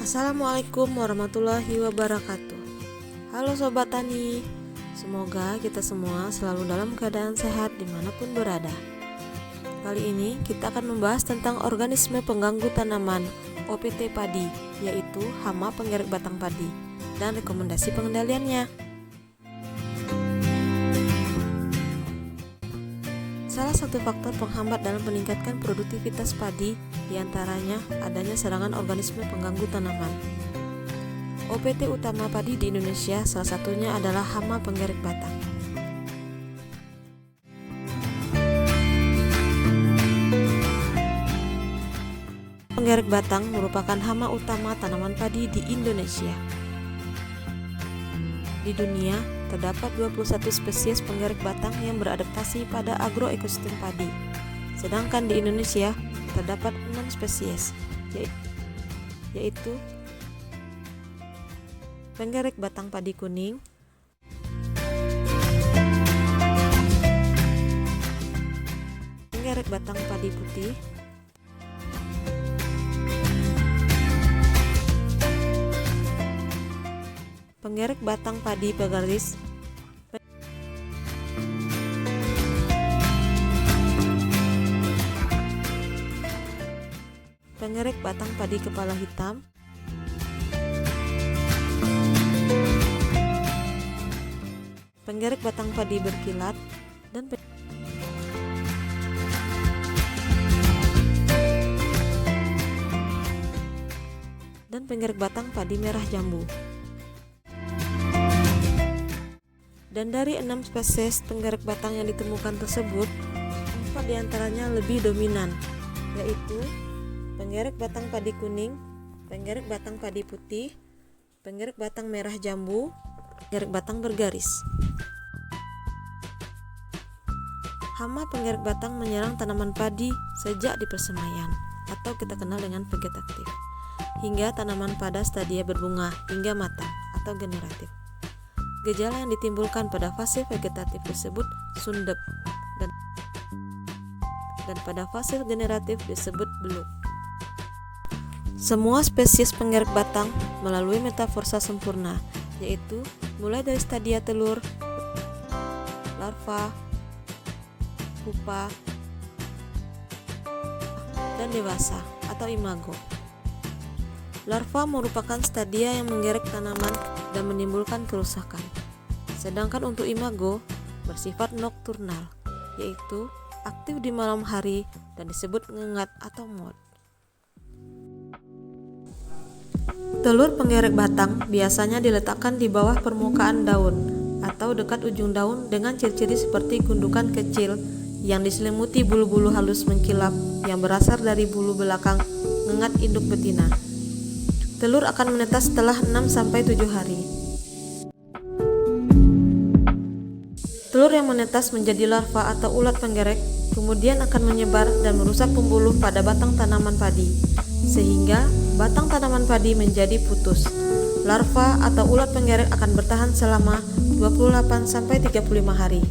Assalamualaikum warahmatullahi wabarakatuh. Halo Sobat Tani, semoga kita semua selalu dalam keadaan sehat dimanapun berada. Kali ini kita akan membahas tentang organisme pengganggu tanaman OPT padi, yaitu hama penggerak batang padi, dan rekomendasi pengendaliannya. Salah satu faktor penghambat dalam meningkatkan produktivitas padi diantaranya adanya serangan organisme pengganggu tanaman. OPT utama padi di Indonesia salah satunya adalah hama penggerak batang. Penggerak batang merupakan hama utama tanaman padi di Indonesia. Di dunia, terdapat 21 spesies penggerak batang yang beradaptasi pada agroekosistem padi. Sedangkan di Indonesia, terdapat 6 spesies, yaitu penggerak batang padi kuning, penggerak batang padi putih, penggerak batang padi bergaris, penggerak batang padi kepala hitam, penggerak batang padi berkilat, dan penggerak batang padi merah jambu. Dan dari 6 spesies penggerak batang yang ditemukan tersebut, 4 diantaranya lebih dominan, yaitu penggerak batang padi kuning, penggerak batang padi putih, penggerak batang merah jambu, penggerak batang bergaris. Hama penggerak batang menyerang tanaman padi sejak di persemaian, atau kita kenal dengan vegetatif, hingga tanaman pada stadia berbunga hingga matang atau generatif. Gejala yang ditimbulkan pada fase vegetatif disebut sundep, dan pada fase generatif disebut beluk. Semua spesies penggerak batang melalui metaforsa sempurna, yaitu mulai dari stadia telur, larva, pupa, dan dewasa atau imago. Larva merupakan stadia yang menggerek tanaman dan menimbulkan kerusakan. Sedangkan untuk imago bersifat nokturnal, yaitu aktif di malam hari dan disebut ngengat atau moth. Telur penggerak batang biasanya diletakkan di bawah permukaan daun atau dekat ujung daun dengan ciri-ciri seperti gundukan kecil yang diselimuti bulu-bulu halus mengkilap yang berasal dari bulu belakang ngengat induk betina. Telur akan menetas setelah 6-7 hari. Telur yang menetas menjadi larva atau ulat penggerak kemudian akan menyebar dan merusak pembuluh pada batang tanaman padi, sehingga batang tanaman padi menjadi putus. Larva atau ulat penggerak akan bertahan selama 28-35 hari.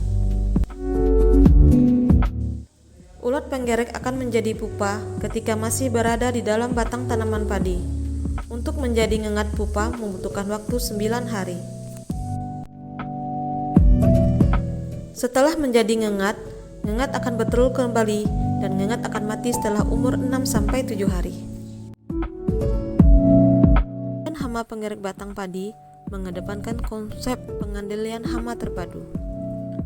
Ulat penggerak akan menjadi pupa ketika masih berada di dalam batang tanaman padi. Untuk menjadi ngengat pupa membutuhkan waktu 9 hari. Setelah menjadi ngengat akan bertelur kembali dan ngengat akan mati setelah umur 6-7 hari. Dan hama penggerak batang padi mengedepankan konsep pengendalian hama terpadu.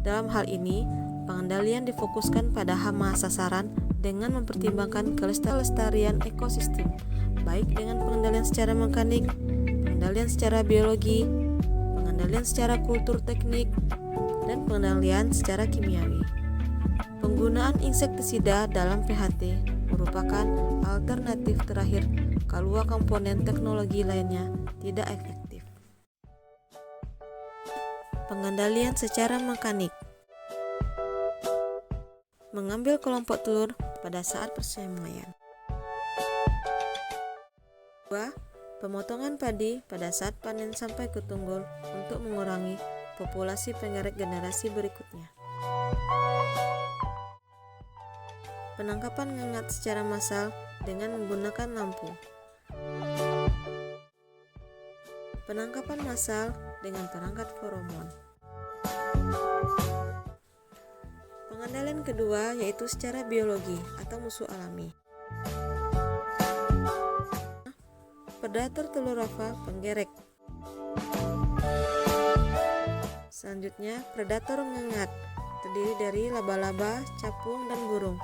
Dalam hal ini, pengendalian difokuskan pada hama sasaran dengan mempertimbangkan kelestarian ekosistem, baik dengan pengendalian secara mekanik, pengendalian secara biologi, pengendalian secara kultur teknik, dan pengendalian secara kimiawi. Penggunaan insektisida dalam PHT merupakan alternatif terakhir kalau komponen teknologi lainnya tidak efektif. Pengendalian secara mekanik: mengambil kelompok telur pada saat persemaian. 2. Pemotongan padi pada saat panen sampai ke tunggul untuk mengurangi populasi penggerak generasi berikutnya. Penangkapan ngengat secara massal dengan menggunakan lampu. penangkapan massal dengan perangkat feromon. Pengendalian kedua yaitu secara biologi atau musuh alami. Predator telur larva penggerek. Selanjutnya, predator ngengat, terdiri dari laba-laba, capung, dan burung.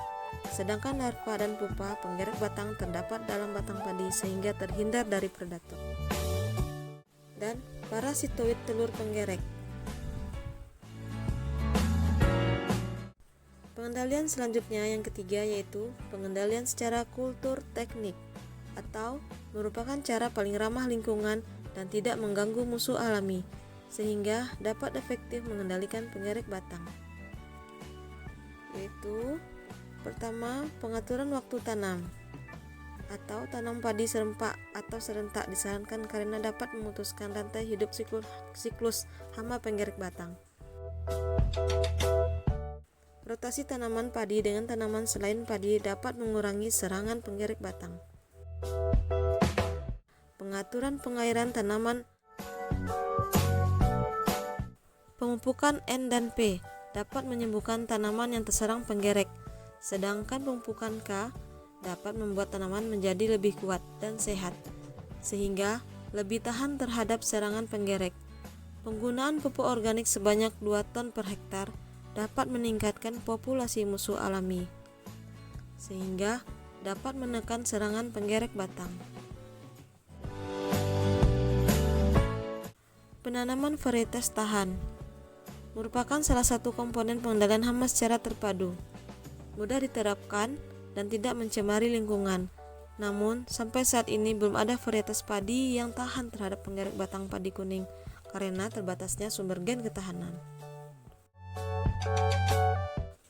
Sedangkan larva dan pupa penggerek batang terdapat dalam batang padi sehingga terhindar dari predator. Dan parasitoid telur penggerek. Pengendalian selanjutnya yang ketiga yaitu pengendalian secara kultur teknik atau merupakan cara paling ramah lingkungan dan tidak mengganggu musuh alami sehingga dapat efektif mengendalikan penggerek batang. Yaitu pertama, pengaturan waktu tanam atau tanam padi serempak atau serentak disarankan karena dapat memutuskan rantai hidup siklus hama penggerek batang. Rotasi tanaman padi dengan tanaman selain padi dapat mengurangi serangan penggerek batang. Pengaturan pengairan tanaman. Pemupukan N dan P dapat menyembuhkan tanaman yang terserang penggerek, sedangkan pemupukan K dapat membuat tanaman menjadi lebih kuat dan sehat, sehingga lebih tahan terhadap serangan penggerek. Penggunaan pupuk organik sebanyak 2 ton per hektar dapat meningkatkan populasi musuh alami, sehingga dapat menekan serangan penggerek batang. Penanaman varietas tahan merupakan salah satu komponen pengendalian hama secara terpadu, mudah diterapkan dan tidak mencemari lingkungan. Namun, sampai saat ini belum ada varietas padi yang tahan terhadap penggerek batang padi kuning karena terbatasnya sumber gen ketahanan.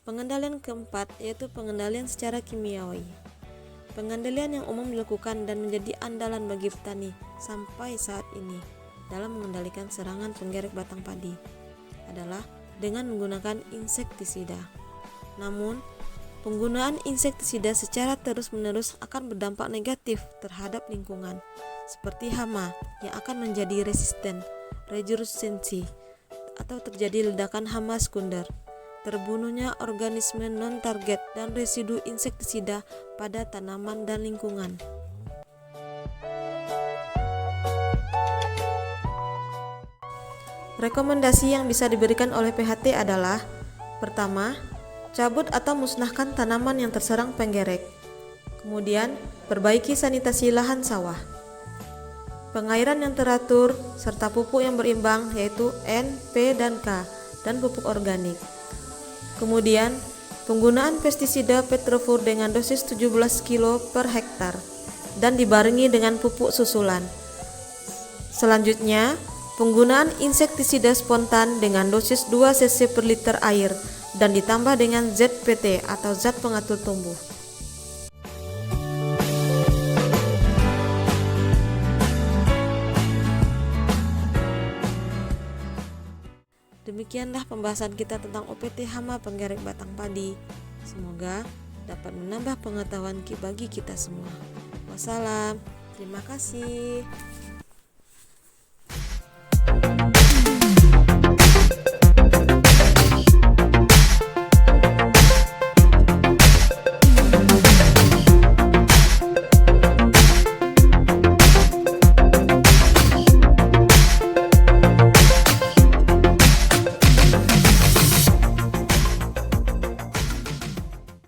Pengendalian keempat yaitu pengendalian secara kimiawi. Pengendalian yang umum dilakukan dan menjadi andalan bagi petani sampai saat ini dalam mengendalikan serangan penggerek batang padi adalah dengan menggunakan insektisida. Namun, penggunaan insektisida secara terus-menerus akan berdampak negatif terhadap lingkungan, seperti hama yang akan menjadi resisten, resistensi, atau terjadi ledakan hama sekunder, terbunuhnya organisme non-target dan residu insektisida pada tanaman dan lingkungan. Rekomendasi yang bisa diberikan oleh PHT adalah: pertama, cabut atau musnahkan tanaman yang terserang penggerek. Kemudian, perbaiki sanitasi lahan sawah. Pengairan yang teratur serta pupuk yang berimbang yaitu N, P, dan K, dan pupuk organik. Kemudian, penggunaan pestisida Petrofur dengan dosis 17 kg per hektar dan dibarengi dengan pupuk susulan. Selanjutnya, penggunaan insektisida spontan dengan dosis 2 cc per liter air dan ditambah dengan ZPT atau zat pengatur tumbuh. Demikianlah pembahasan kita tentang OPT hama penggerek batang padi. Semoga dapat menambah pengetahuan bagi kita semua. Wassalam, terima kasih.